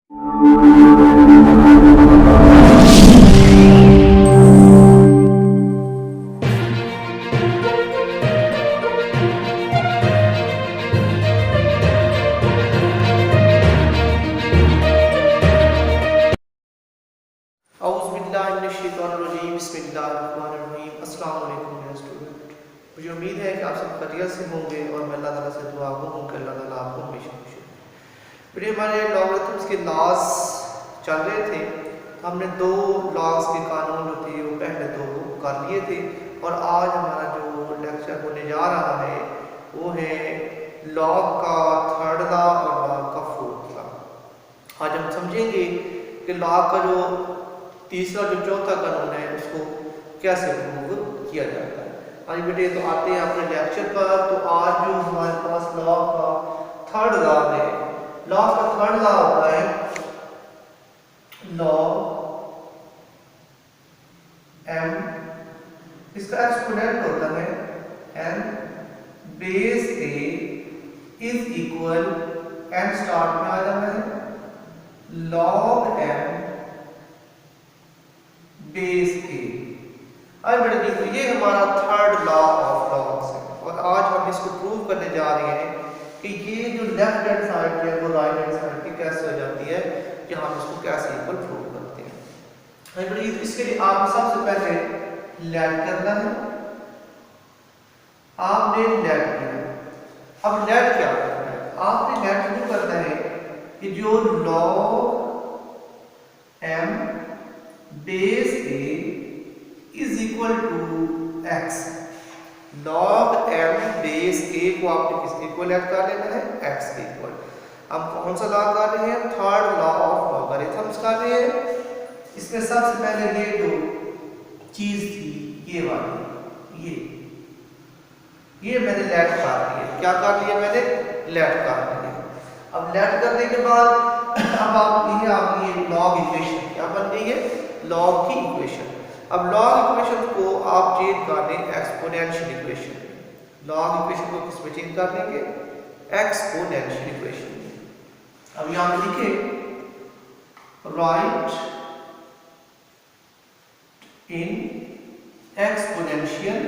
मुझे उम्मीद है कि आप सब खैरियत से होंगे और मैं अल्लाह ताला से दुआ हूँ कि अल्लाह ताला आपको हमेशा खुश रखे। फिर हमारे लॉगरिथम्स के लॉस चल रहे थे, तो हमने दो लॉस के कानून जो थे वो पहले दो कर लिए थे, और आज हमारा जो लेक्चर होने जा रहा है वो है लॉग का थर्ड लॉ और लॉग का फोर्थ लॉ। आज हम समझेंगे कि लॉग का जो तीसरा जो चौथा कानून है उसको कैसे प्रूव किया जाता है। आज बेटे तो आते हैं अपने लेक्चर पर। तो आज जो हमारे पास लॉ का थर्ड लॉ है, लॉ का थर्ड लॉ होता है लॉ m, इसका एक्सपोनेंट होता है n base a is equal n start में आ जाता है log m बेस a। अब बेटा देखो ये हमारा थर्ड लॉ ऑफ लॉग्स है, और आज हम इसको प्रूव करने जा रहे हैं कि ये जो लेफ्ट हैंड साइड है वो राइट हैंड साइड की कैसे हो जाती है, कि हम इसको कैसे इक्वल प्रूव करते हैं। अब बेटा इसके लिए आपको सबसे पहले लेट करना है। आपने लेट किया, अब लेट क्या करना है, आपने लेट शुरू करना है कि जो log m base a is equal to x। log m base a को आपने किसके इक्वल ऐड कर लेना है, x के इक्वल। हम कौन सा लॉ कर रहे हैं, थर्ड लॉ ऑफ लॉगरिथम्स कर रहे हैं। इसमें सबसे पहले ये जो चीज थी ये वाली, ये मैंने लेट कर दिया। क्या कर लिया मैंने, लेट कर दिया। अब लेट करने के बाद अब आप ये लॉग इक्वेशन क्या बन गई है, लॉग की इक्वेशन। अब लॉग इक्वेशन को आप चेंज कर दें एक्सपोनेंशियल इक्वेशन। लॉग इक्वेशन को किस में चेंज कर देंगे, एक्सपोनेंशियल इक्वेशन। अब यहां पे लिखे राइट इन एक्सपोनेंशियल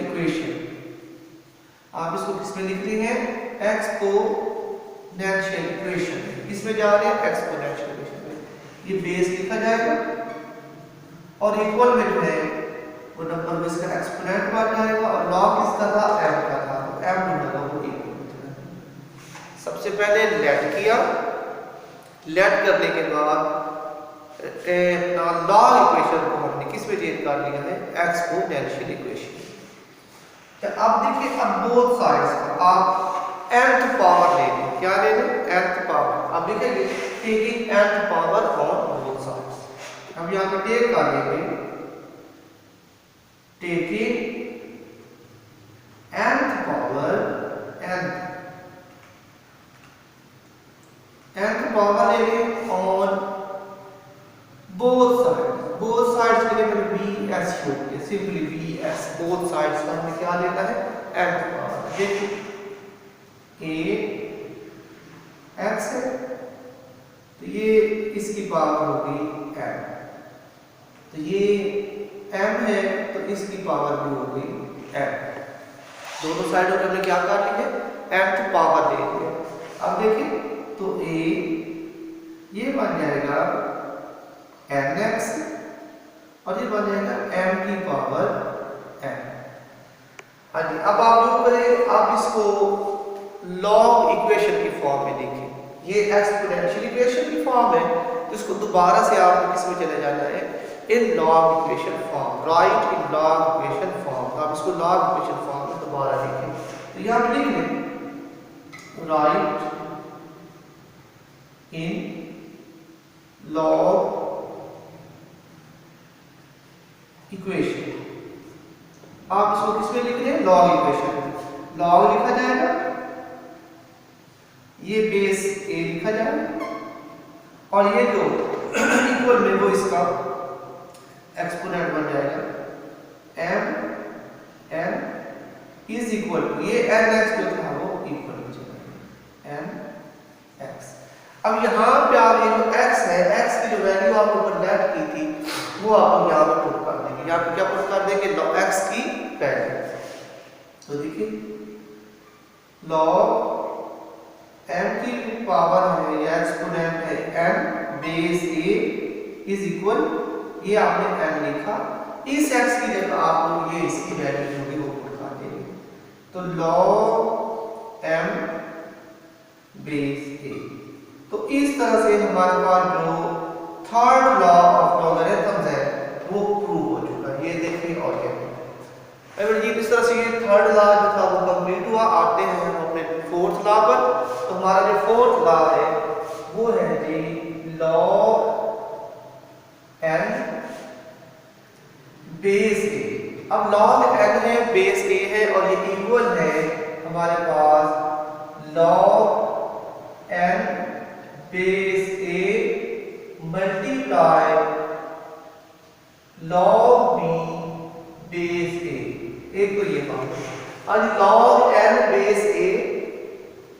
इक्वेशन। आप इसको किस में लिख रहे हैं, एक्सपोनेंशियल इक्वेशन। इसमें जा रहे हैं एक्सपोनेंशियल इक्वेशन में, ये बेस लिखा जाएगा और इक्वल में जो है वो नंबर में इसका एक्सपोनेंट बन जाएगा, और लॉग किसका था, m का था, तो m ढूंढना वो इक्वल। सबसे पहले लेट किया, लेट करने के बाद लॉग इक्वेशन को हमने किस में चेंज कर लिया है, एक्सपोनेंशियल इक्वेशन। अब देखिए अब बोथ साइड्स पर आप nth पावर ले लें, क्या ले लें, nth पावर। अब देखेंगे taking nth power on both sides. अब यहां पर टेक कर लेंगे taking nth power nth power ले लें ऑन बोथ साइड्स के लिए मैंने bs शो किया, सिंपली bs। बोथ साइड्स का हमें क्या लेना है, nth पावर। देखिए a x है तो ये इसकी पावर होगी m, तो ये m है तो इसकी पावर भी होगी m। दोनों साइडों पे हमने क्या कर लिया, nth पावर ले लिया। अब देखिए तो a ये बन जाएगा nx और ये बन जाएगा m की पावर n। हाँ जी, अब आप जो करें, आप इसको लॉग इक्वेशन की फॉर्म में लिखें। ये एक्सपोनेंशियल इक्वेशन की फॉर्म है, तो इसको दोबारा से आपको किस में चले जाना है, इन लॉग इक्वेशन फॉर्म। राइट इन लॉग इक्वेशन फॉर्म, तो आप इसको लॉग इक्वेशन फॉर्म में दोबारा लिखें। तो यहां पे लिख लें राइट इन लॉग इक्वेशन। आप इसको किस में लिख रहे हैं, लॉग इक्वेशन। लॉग लिखा जाएगा, ये बेस a लिखा जाएगा, और ये जो इक्वल में वो इसका एक्सपोनेंट बन जाएगा m n is equal to ये एन एक्स जो था वो इक्वल हो जाएगा एन एक्स। अब यहाँ पे आप ये जो एक्स है, एक्स की जो वैल्यू आप ऊपर लेट की थी वो आप यहाँ पे पुट कर देंगे। यहाँ पे क्या पुट कर देंगे? लॉग एक्स की वैल्यू। तो देखिए लॉग एम की पावर है या एक्सपोनेंट है M base A is equal, ये आपने एन लिखा, इस एक्स की जगह आप लोग ये इसकी वैल्यू जो भी वो पुट कर देंगे। तो लॉग एम बेस ए। तो इस तरह से हमारे पास जो थर्ड लॉ ऑफ लॉगरिथम्स है वो प्रूव हो चुका है। ये देखिए और क्या जी, इस तरह से ये थर्ड लॉ जो था वो कंप्लीट हुआ। आते हैं हम अपने फोर्थ लॉ पर। तो हमारा जो फोर्थ लॉ है वो है जी लॉग एन बेस ए। अब लॉग एन है, बेस ए है और ये इक्वल है हमारे पास log N base A multiply log B base ए। एक तो ये बात। और लॉग एन बेस ए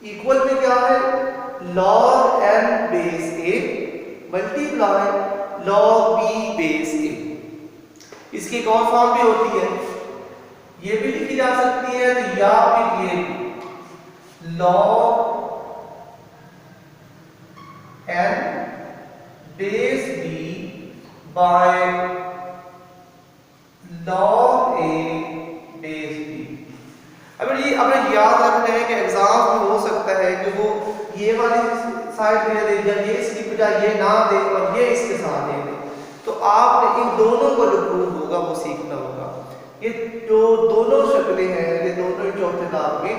इक्वल में क्या है? Log N base A multiply log B base ए। इसकी एक और फॉर्म भी होती है, ये भी लिखी जा सकती है, तो या फिर ये log N base B by log A base B. अब ये अपने याद रखना है कि एग्जाम में हो सकता है कि वो ये वाली साइड दे दे या ये इसकी बजाय ये ना दे और ये इसके साथ दे दे। तो आपने इन दोनों को जो प्रूव होगा वो सीखना होगा। ये जो दोनों शक्लें हैं ये दोनों चौथे लॉग में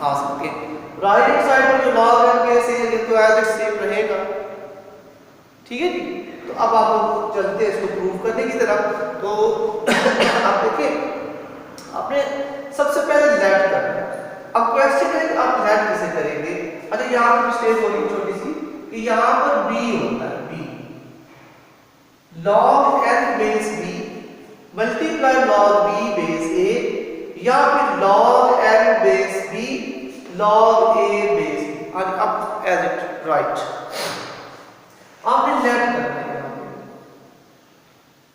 आ सकते हैं। राइट साइड में जो लॉग एन बेस है ये तो एज इट सेम रहेगा, ठीक है जी। तो अब आप लोग चलते हैं इसको प्रूव करने की तरफ। तो आप देखिए आपने सबसे पहले लेट करना है। अब क्वेश्चन है कि आप लेट कैसे करेंगे? अच्छा यहाँ पर मिस्टेक हो रही छोटी सी कि यहाँ पर b होता है, b log n base b multiply log b base a या फिर log n base b log a base b। और अब एज इट राइट आपने लेट करना है।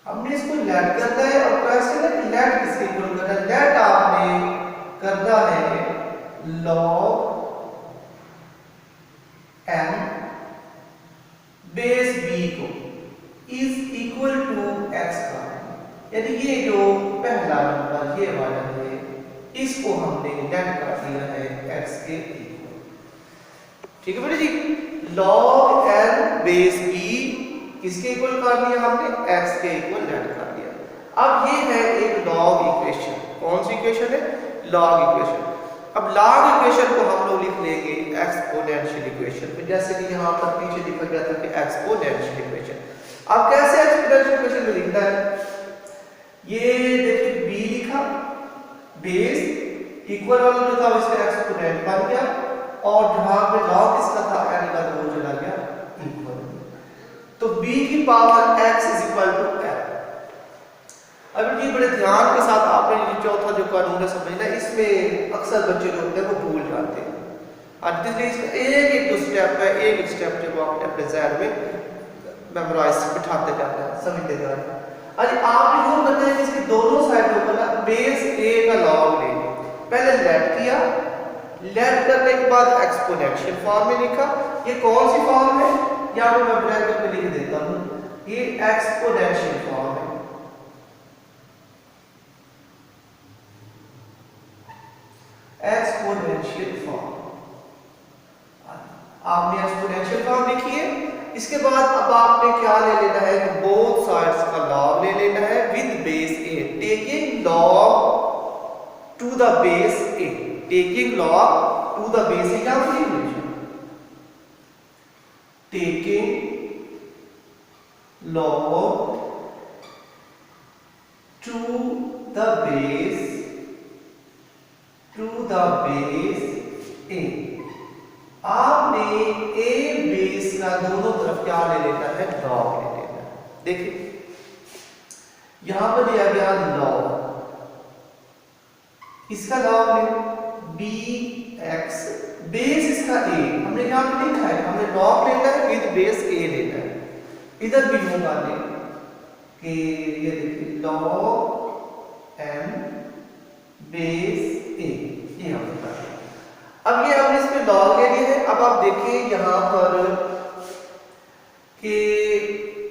हमने इसको लेट करना है और क्वेश्चन है कि लेट किसके इक्वल करना है? लेट आपने करना है log m बेस b को इज इक्वल टू x का, यानी ये जो पहला नंबर ये वाला है इसको हमने लेट कर दिया है x के इक्वल, ठीक है बेटे जी। log n बेस b किसके इक्वल कर दिया हमने? x के इक्वल लेट कर दिया। अब ये है एक लॉग इक्वेशन। कौन सी इक्वेशन है? Log equation. अब लॉग इक्वेशन को हम लोग लिख लेंगे एक्सपोनेंशियल इक्वेशन में, जैसे कि यहाँ पर पीछे लिखा गया था कि एक्सपोनेंशियल इक्वेशन। अब कैसे एक्सपोनेंशियल इक्वेशन में लिखना है? ये देखिए b लिखा, बेस इक्वल वाला जो था इसका एक्सपोनेंट बन गया और जहां पे लॉग इसका था n का वो चला गया इक्वल। तो b की power x is equal to n। अब ये बड़े ध्यान के साथ आपने ये चौथा जो कानून है समझना, इसमें अक्सर बच्चे जो होते हैं वो भूल जाते हैं। और इसलिए एक दो स्टेप है, एक स्टेप जब आपने अपने ज़हन में मेमोराइज बिठाते जाते हैं, समझते जाते हैं। अरे आपने जो करना है इसके दोनों साइडों पर ना बेस a का लॉग लेंगे। पहले लेट किया, लेट करने के बाद एक्सपोनेंशियल फॉर्म में लिखा। ये कौन सी फॉर्म है? यहाँ पे मैं ब्रैकेट में लिख देता हूँ, ये एक्सपोनेंशियल फॉर्म है। एक्सपोनेंशियल फॉर्म आपने एक्सपोनेंशियल फॉर्म लिखी है। इसके बाद अब आपने क्या ले लेना है? बोथ साइड्स का लॉग ले लेना है with base a, taking log to the base a, taking log to the base a। क्या फिर taking log to the base a। आपने a बेस का दोनों तरफ क्या ले लेना है? log ले लेना है। देखिए यहां पर दिया गया log, इसका लॉग लें बी एक्स बेस इसका ए, हमने यहाँ पे लिखा है, हमने लॉग लेना है विद बेस ए लेना है। इधर भी यूं मान लें कि ये देखिए लॉग एन बेस ए, ये हमने कर दिया। अब ये हमने इसमें लॉग ले लिया है। अब आप देखिए यहाँ पर कि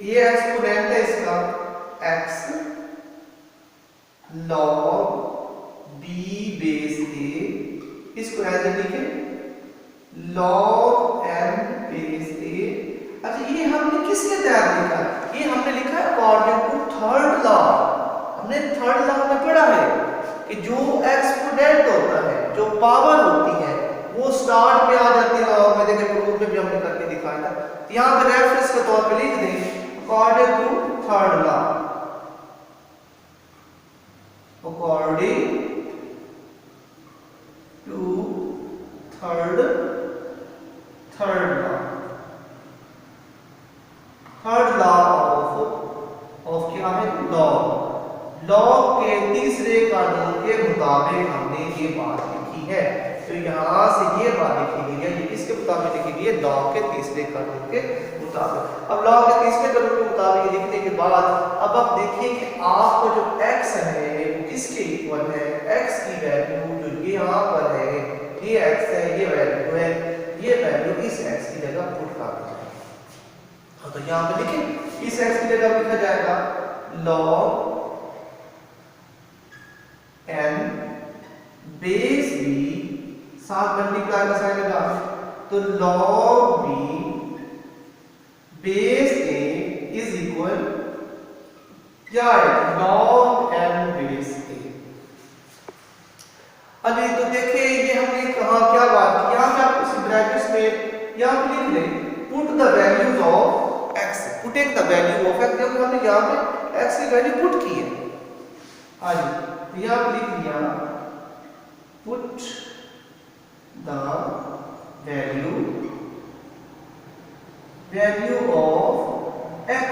ये एक्सपोनेंट है इसका x log b base a, इसको ऐसे लिखे log m बेस a। अच्छा ये हमने किसके तहत लिखा है? ये हमने लिखा है अकॉर्डिंग टू थर्ड लॉ। हमने थर्ड लॉ में पढ़ा है कि जो एक्सपोनेंट होता है, जो पावर होती है, वो स्टार्ट में आ जाती है लॉग में। देखिए प्रूफ में भी हमने करके दिखाया था। यहाँ पे रेफरेंस के तौर पे लिख दें according to third law, according to third law, third law of क्या है? लॉग के तीसरे कानून के मुताबिक हमने ये बात लिखी है। तो यहाँ से ये बात लिखी गई है, ये किसके मुताबिक लिखी गई है? लॉग के तीसरे कानून के मुताबिक। अब लॉग के तीसरे कानून के मुताबिक लिखने के बाद अब आप देखिए कि आपको जो x है वो किसके इक्वल है? x की वैल्यू जो ये यहाँ पर है, ये x है, ये वैल्यू है, ये वैल्यू इस x की जगह पुट कर दी जाएगी। तो यहाँ पे देखिए इस x की जगह लिखा जाएगा log n बेस b, साथ मल्टीप्लाई का साइन लगा, तो log b base a is equal क्या है? log n base a। अभी तो देखिए ये हमने कहा क्या बात की, यहाँ पे आप इस ब्रैकेट्स में यहाँ पे लिख लें put the values of x, putting the value of x, जब हमने यहाँ पे x की वैल्यू पुट की है। हाँ जी, तो यहाँ पे लिख लिया put the value of x,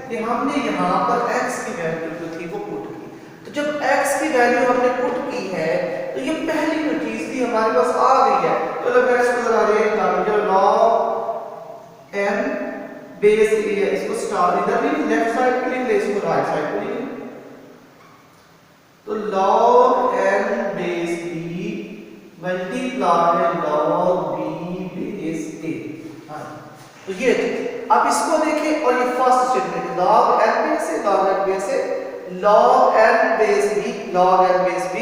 कि हमने यहाँ पर x की वैल्यू जो थी वो पुट की। तो जब x की वैल्यू हमने पुट की है तो ये पहली जो चीज थी हमारे पास आ गई है। तो मैं इसको जरा रेट कर जो log n बेस a है, इसको स्टार इधर भी लेफ्ट साइड पे लिख ले, इसको राइट साइड पे लिख। तो log n base b multiply log b base a। हाँ, तो ये अब इसको देखें और ये first statement log n base a, log n base a, log n base b, log n base b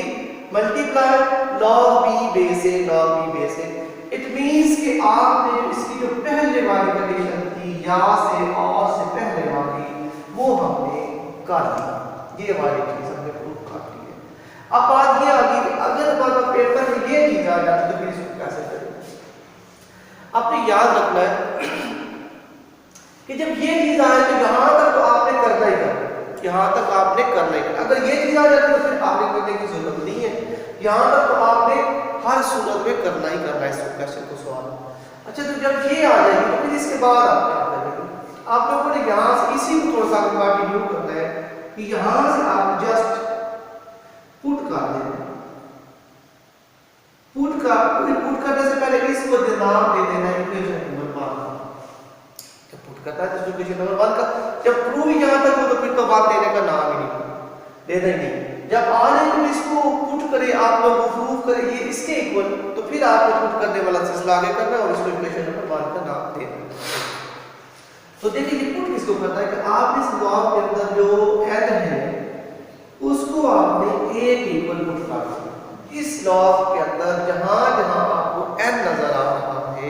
multiply log b base a, log b base a। It means कि आपने इसकी जो पहले वाली कंडीशन थी या से और से पहले वाली वो हमने कर दी, ये वाली चीज हमने प्रूव कर दी है। अब बात ये आ गई कि अगर हमारा पेपर में ये चीज आ जाती तो फिर इसको कैसे करें? आपने याद रखना है कि जब ये चीज आए तो यहां तक तो आपने करना ही करना, यहां तक आपने करना ही करना। अगर ये चीज आ जाती तो फिर आगे करने की जरूरत नहीं है, यहां तक तो आपने हर सूरत में करना ही करना है इस क्वेश्चन को सॉल्व। अच्छा, तो जब ये आ जाएगी तो फिर इसके बाद आप क्या करेंगे? आप लोगों ने यहाँ से इसी को थोड़ा सा कंटिन्यू करना है कि यहाँ से आप जस्ट पुट कर देना, पुट करने से पहले इसको नाम दे देना इक्वेशन नंबर 1। जब पुट करता है तो इक्वेशन नंबर 1 का जब प्रूव यहाँ तक हो तो फिर तो बात देने का नाम ही नहीं देना ही नहीं। जब आने तो इसको पुट करे आप लोग प्रूव करे ये इसके इक्वल, तो फिर आपको पुट करने वाला सिलसिला आगे करना और इसको इक्वेशन नंबर 1 का नाम देना। तो देखिए ये पुट किसको करता है कि आप इस लॉग के अंदर जो n है उसको आपने a के इक्वल पुट कर दिया। इस लॉग के अंदर जहां जहां आपको n नजर आ रहा है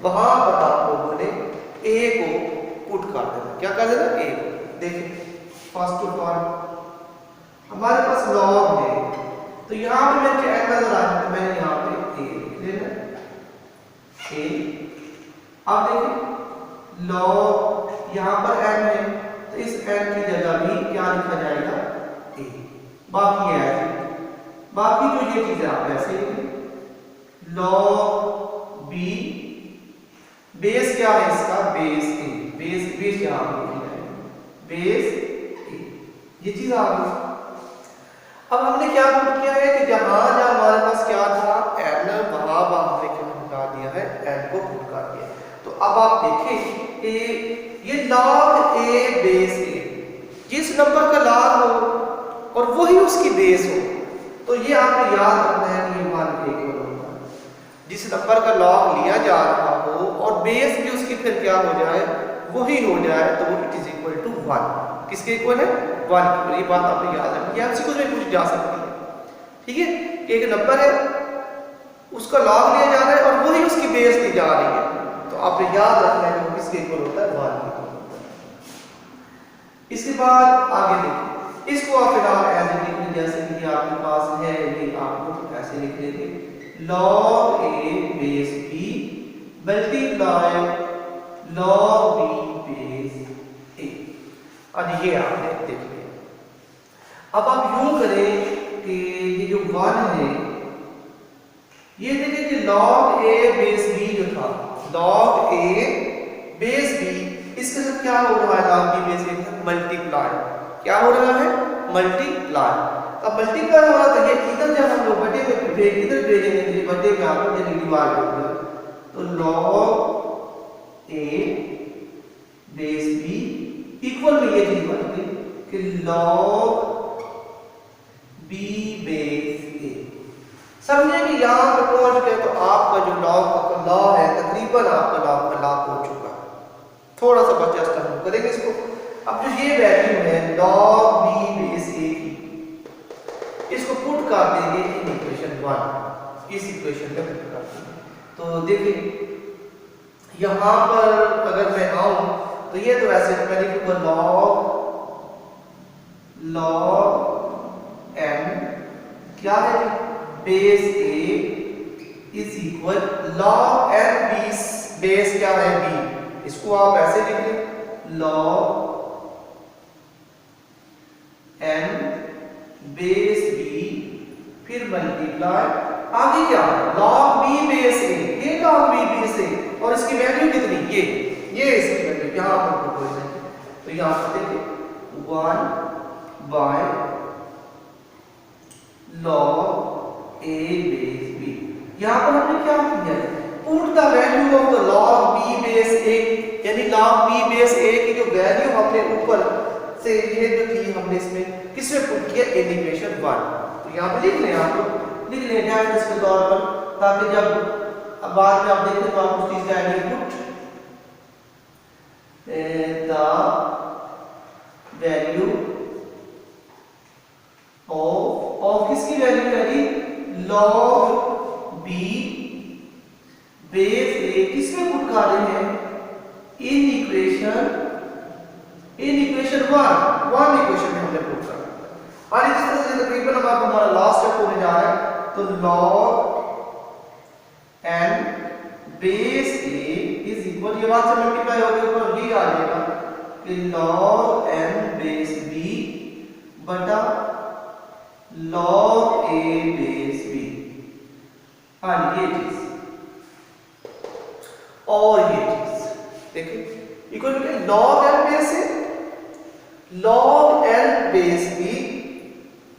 वहां पर आप लोगों ने a को पुट कर देना। क्या कर देना? a। देखिए फर्स्ट ऑफ ऑल हमारे पास लॉग है, तो यहाँ पे मेरे n नजर आ रहा है तो मैंने यहाँ पे a लिख लेना a। अब देखिए लॉग यहाँ पर n है तो इस n की जगह भी क्या लिखा जाएगा? a। बाकी है बाकी जो ये चीजें आप ऐसे ही लॉग b बेस क्या है इसका? Base a। बेस यहाँ पे लिखी जाएगी बेस a, ये चीज आ गई। अब हमने क्या पुट किया है कि जहां जहां हमारे पास क्या था n, वहां हमने क्या हटा दिया है n को पुट कर दिया। तो अब आप देखें कि ये log a बेस a, जिस नंबर का log हो और वही उसकी बेस हो, तो ये आपको याद रखना है कि 1 के इक्वल होगा। जिस नंबर का log लिया जा रहा हो और बेस भी उसकी फिर क्या हो जाए, वही हो जाए, तो वो इट इज इक्वल टू 1। किसके इक्वल है? 1 के। ये बात आपने याद रखनी है, एमसीक्यू में पूछ जा सकती है। ठीक है, कि एक नंबर है, उसका log लिया जा रहा है और वही उसकी बेस ली जा रही है, तो आपने याद रखना है कि वो किसके इक्वल होता है? 1 के इक्वल होता है। इसके बाद आगे देखिए, इसको आप फिलहाल ऐसे लिख लें जैसे कि आपके पास है, ये आपको ऐसे लिख लेंगे log a base b multiply log b base a। अब ये आपने देख लिया। अब आप यूं करें कि ये जो 1 है, ये देखिए कि log a बेस b जो था, log a बेस b, इसके साथ क्या हो रहा है? log b base a multiply, क्या हो रहा है? मल्टीप्लाई। अब मल्टीप्लाई हो रहा था, ये इधर जब हम लोग बटे में इधर भेजेंगे तो ये बटे में आपको ये डिवाइड हो गया, तो log a base b equal में ये चीज बन गई कि log b बेस a। समझे कि यहां पर पहुंच गए तो आपका जो log का लॉ है तकरीबन आपका log का लॉ हो चुका है। थोड़ा सा बचा स्टेप हम करेंगे इसको। अब जो ये वैल्यू है log b बेस a की, इसको पुट कर देंगे इन इक्वेशन 1, इस इक्वेशन में पुट कर देंगे। तो देखिए यहां पर अगर मैं आऊं तो ये तो ऐसे मैं लिखूंगा log m क्या है base a is equal log n base क्या है b। इसको आप ऐसे लिख लें log n बेस b फिर मल्टीप्लाई आगे क्या है log b बेस a, ये log b बेस a और इसकी वैल्यू कितनी, ये इसकी वैल्यू यहां पर प्रोपोज है। तो यहां पर देखिए 1 by log a base b। यहां पर हमने क्या किया है, put the value of the log b base a, यानी log b बेस a की जो वैल्यू हमने ऊपर से ये जो थी हमने इसमें किसमें पुट किया, इन इक्वेशन 1। तो यहां पे लिख लें, आप लोग लिख लें डेफिनेट के तौर पर, ताकि जब अब बाद में आप देखें तो आप उस चीज का idea put the value of किसकी वैल्यू है log b बेस a किसमें पुट कर रहे हैं, इन इक्वेशन 1 इक्वेशन में हमने पुट कर दिया। और इस तरह से तकरीबन अब हमारा लास्ट स्टेप होने जा रहा है, तो log n base a is equal, ये बात से मल्टीप्लाई हो गया ऊपर ये आ जाएगा कि log n बेस b बटा log a बेस b। हाँ ये चीज और ये चीज देखिए equal to log n base a log n base b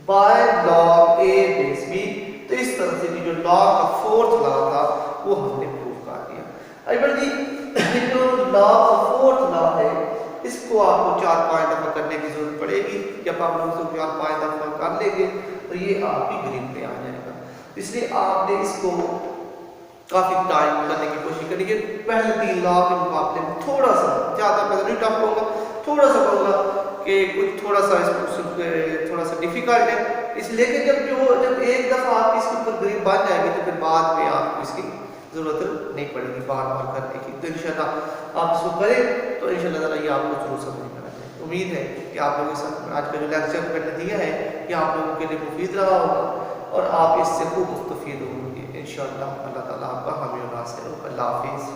by log a base b। तो इस तरह से जो log का फोर्थ लॉ था वो हमने प्रूव कर दिया। अल्बत्ते जो log का फोर्थ लॉ है इसको आपको 4-5 दफा करने की जरूरत पड़ेगी। जब आप लोग इसको 4-5 दफा कर लेंगे तो ये आपकी ग्रिप पे आ जाएगा। इसलिए आपने इसको काफी टाइम करने की कोशिश करेंगे। पहले 3 लॉ के मुकाबले में थोड़ा सा ज्यादा, मैं नहीं टफ कहूँगा, थोड़ा सा कहूँगा कि कुछ थोड़ा सा थोड़ा सा डिफिकल्ट है। इसलिए कि जब एक दफा आप इसके ऊपर ग्रिप बन जाएगी तो फिर बाद में आपको इसकी जरूरत नहीं पड़ेगी बार बार करने की। तो इंशाल्लाह आप इसको करें तो इंशाल्लाह ताला ये आपको जरूर समझ में आ जाए। उम्मीद है कि आप लोगों के साथ आज का जो लेक्चर मैंने दिया है ये आप लोगों के लिए मुफीद रहा होगा और आप इससे खूब मुस्तफीद होंगे इंशाल्लाह। अल्लाह ताला आपका हामी और नासिर हो। अल्लाह हाफिज़।